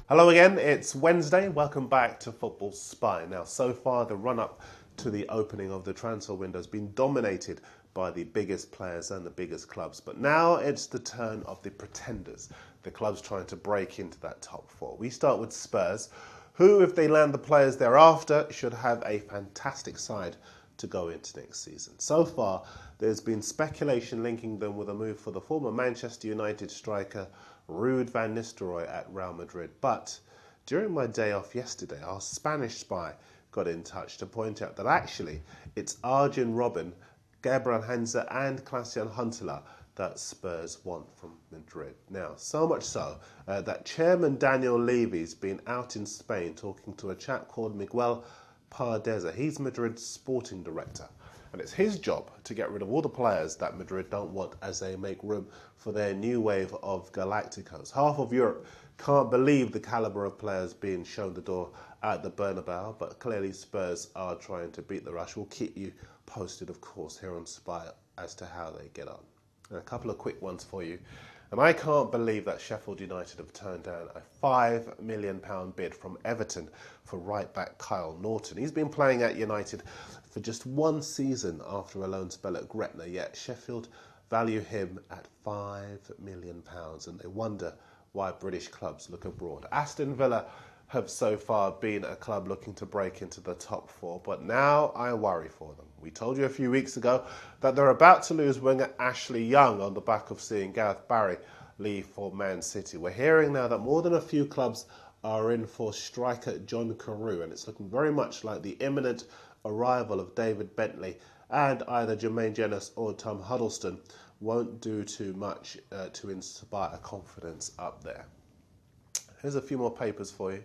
Hello again, it's Wednesday. Welcome back to Football Spy. Now, so far, the run-up to the opening of the transfer window has been dominated by the biggest players and the biggest clubs. But now it's the turn of the pretenders, the clubs trying to break into that top four. We start with Spurs, who, if they land the players thereafter, should have a fantastic side to go into next season. So far, there's been speculation linking them with a move for the former Manchester United striker Ruud van Nistelrooy at Real Madrid. But during my day off yesterday, our Spanish spy got in touch to point out that actually it's Arjen Robben, Gabriel Heinze and Klaas-Jan Huntelaar that Spurs want from Madrid. Now, so much so that Chairman Daniel Levy's been out in Spain talking to a chap called Miguel Pardeza. He's Madrid's sporting director. And it's his job to get rid of all the players that Madrid don't want as they make room for their new wave of Galacticos. Half of Europe can't believe the calibre of players being shown the door at the Bernabeu, but clearly Spurs are trying to beat the rush. We'll keep you posted, of course, here on Spy as to how they get on. And a couple of quick ones for you. And I can't believe that Sheffield United have turned down a £5 million bid from Everton for right-back Kyle Norton. He's been playing at United for just one season after a loan spell at Gretna, yet Sheffield value him at £5 million, and they wonder why British clubs look abroad. Aston Villa have so far been a club looking to break into the top four, but now I worry for them. We told you a few weeks ago that they're about to lose winger Ashley Young on the back of seeing Gareth Barry leave for Man City. We're hearing now that more than a few clubs are in for striker John Carew, and it's looking very much like the imminent arrival of David Bentley and either Jermaine Jenas or Tom Huddleston won't do too much to inspire confidence up there. Here's a few more papers for you.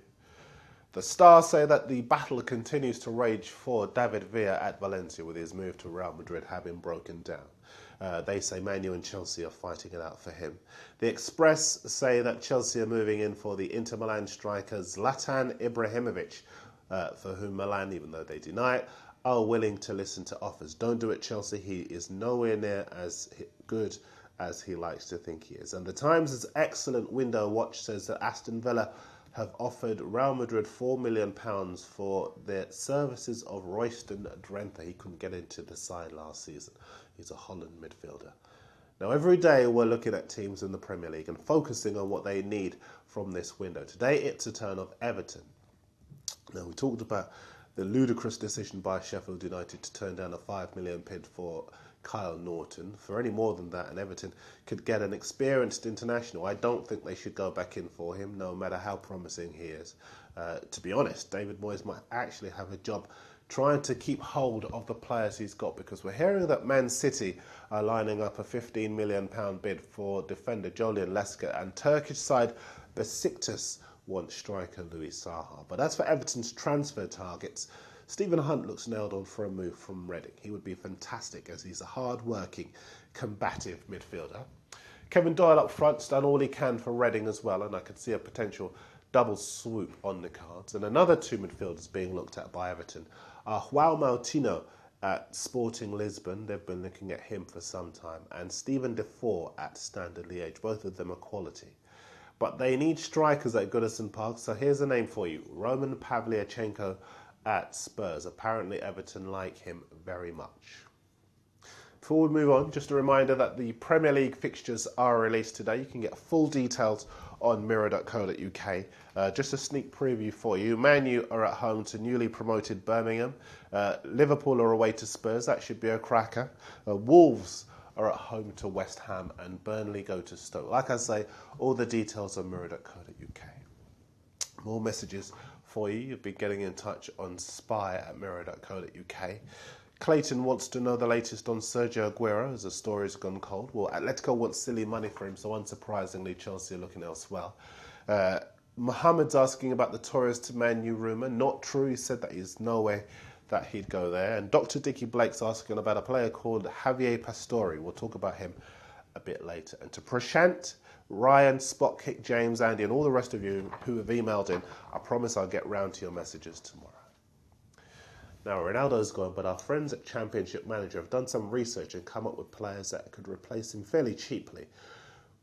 The Stars say that the battle continues to rage for David Villa at Valencia, with his move to Real Madrid having broken down. They say Man U and Chelsea are fighting it out for him. The Express say that Chelsea are moving in for the Inter Milan striker Zlatan Ibrahimovic, for whom Milan, even though they deny it, are willing to listen to offers. Don't do it, Chelsea. He is nowhere near as good as he likes to think he is. And the Times' excellent window watch says that Aston Villa have offered Real Madrid £4 million for their services of Royston Drenthe. He couldn't get into the side last season. He's a Holland midfielder. Now, every day we're looking at teams in the Premier League and focusing on what they need from this window. Today, it's a turn of Everton. Now, we talked about the ludicrous decision by Sheffield United to turn down a £5 million bid for Kyle Norton. For any more than that, and Everton could get an experienced international. I don't think they should go back in for him, no matter how promising he is. To be honest, David Moyes might actually have a job trying to keep hold of the players he's got, because we're hearing that Man City are lining up a £15 million bid for defender Julian Lesker, and Turkish side Besiktas want striker Louis Saha. But as for Everton's transfer targets, Stephen Hunt looks nailed on for a move from Reading. He would be fantastic as he's a hard-working, combative midfielder. Kevin Doyle up front's done all he can for Reading as well, and I could see a potential double swoop on the cards. And another two midfielders being looked at by Everton are João Moutinho at Sporting Lisbon. They've been looking at him for some time. And Stephen Defoe at Standard Liège. Both of them are quality. But they need strikers at Goodison Park, so here's a name for you. Roman Pavlyuchenko at Spurs. Apparently Everton like him very much. Before we move on, just a reminder that the Premier League fixtures are released today. You can get full details on mirror.co.uk. Just a sneak preview for you. Man U are at home to newly promoted Birmingham. Liverpool are away to Spurs. That should be a cracker. Wolves are at home to West Ham, and Burnley go to Stoke. Like I say, all the details on mirror.co.uk. More messages for you. You'll be getting in touch on spy@mirror.co.uk. Clayton wants to know the latest on Sergio Aguero as the story's gone cold. Well, Atletico wants silly money for him, so unsurprisingly, Chelsea are looking elsewhere. Mohammed's asking about the Torres to Man U rumour. Not true. He said that he's no way that he'd go there. And Dr. Dickie Blake's asking about a player called Javier Pastore. We'll talk about him a bit later. And to Prashant, Ryan, Spot Kick, James, Andy, and all the rest of you who have emailed in, I promise I'll get round to your messages tomorrow. Now, Ronaldo's gone, but our friends at Championship Manager have done some research and come up with players that could replace him fairly cheaply.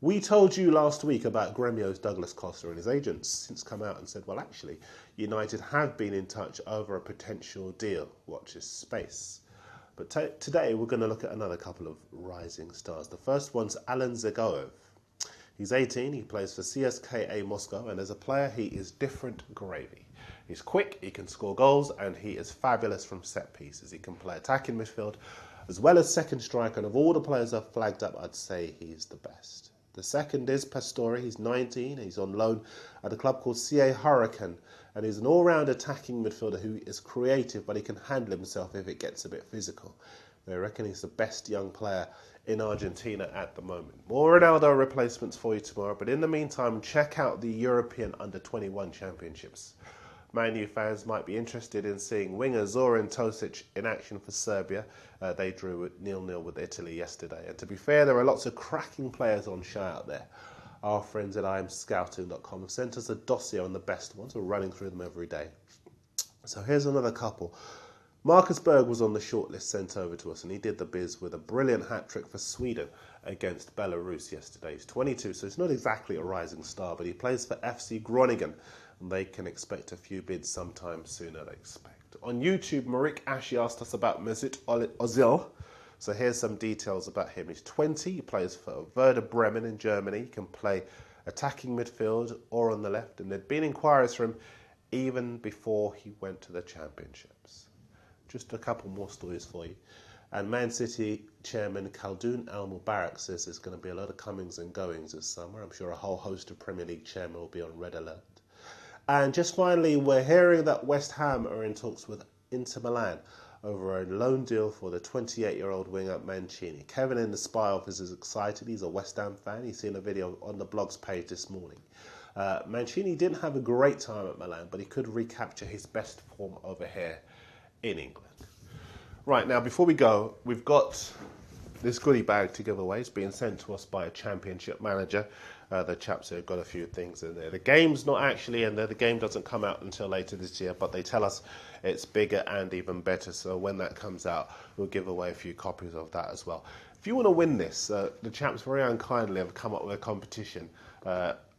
We told you last week about Gremio's Douglas Costa, and his agents since come out and said, well, actually, United have been in touch over a potential deal. Watch this space. But today we're going to look at another couple of rising stars. The first one's Alan Zagoev. He's 18, he plays for CSKA Moscow, and as a player he is different gravy. He's quick, he can score goals, and he is fabulous from set pieces. He can play attacking midfield as well as second striker, and of all the players I've flagged up, I'd say he's the best. The second is Pastore. He's 19. He's on loan at a club called CA Hurricane, and he's an all-round attacking midfielder who is creative, but he can handle himself if it gets a bit physical. They reckon he's the best young player in Argentina at the moment. More Ronaldo replacements for you tomorrow, but in the meantime, check out the European Under-21 Championships. Man U fans might be interested in seeing winger Zoran Tosic in action for Serbia. They drew 0-0 with Italy yesterday. And to be fair, there are lots of cracking players on show out there. Our friends at imscouting.com have sent us a dossier on the best ones. We're running through them every day. So here's another couple. Marcus Berg was on the shortlist sent over to us, and he did the biz with a brilliant hat-trick for Sweden against Belarus yesterday. He's 22, so he's not exactly a rising star, but he plays for FC Groningen, and they can expect a few bids sometime sooner, they expect. On YouTube, Marik Ashi asked us about Mesut Ozil. So here's some details about him. He's 20, he plays for Werder Bremen in Germany. He can play attacking midfield or on the left, and there'd been inquiries for him even before he went to the championships. Just a couple more stories for you. And Man City chairman Khaldoon Al-Mubarak says there's going to be a lot of comings and goings this summer. I'm sure a whole host of Premier League chairmen will be on red alert. And just finally, we're hearing that West Ham are in talks with Inter Milan over a loan deal for the 28-year-old winger Mancini. Kevin in the Spy Office is excited. He's a West Ham fan. He's seen a video on the blog's page this morning. Mancini didn't have a great time at Milan, but he could recapture his best form over here in England. Right, now before we go, we've got this goodie bag to give away. It's being sent to us by a championship manager. The chaps have got a few things in there. The game's not actually in there. The game doesn't come out until later this year, but they tell us it's bigger and even better. So when that comes out, we'll give away a few copies of that as well. If you want to win this, the chaps very unkindly have come up with a competition,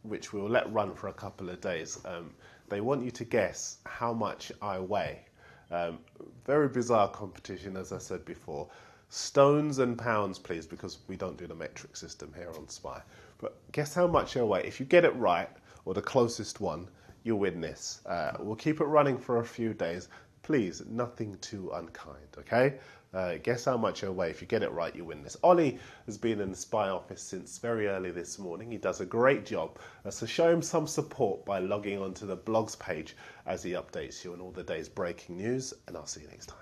which we'll let run for a couple of days. They want you to guess how much I weigh. Very bizarre competition, as I said before. Stones and pounds, please, because we don't do the metric system here on Spy. But guess how much I weigh. If you get it right, or the closest one, you'll win this. We'll keep it running for a few days. Please, nothing too unkind, okay? Guess how much I weigh. If you get it right, you win this. Ollie has been in the Spy Office since very early this morning. He does a great job. So show him some support by logging onto the blogs page as he updates you on all the day's breaking news. And I'll see you next time.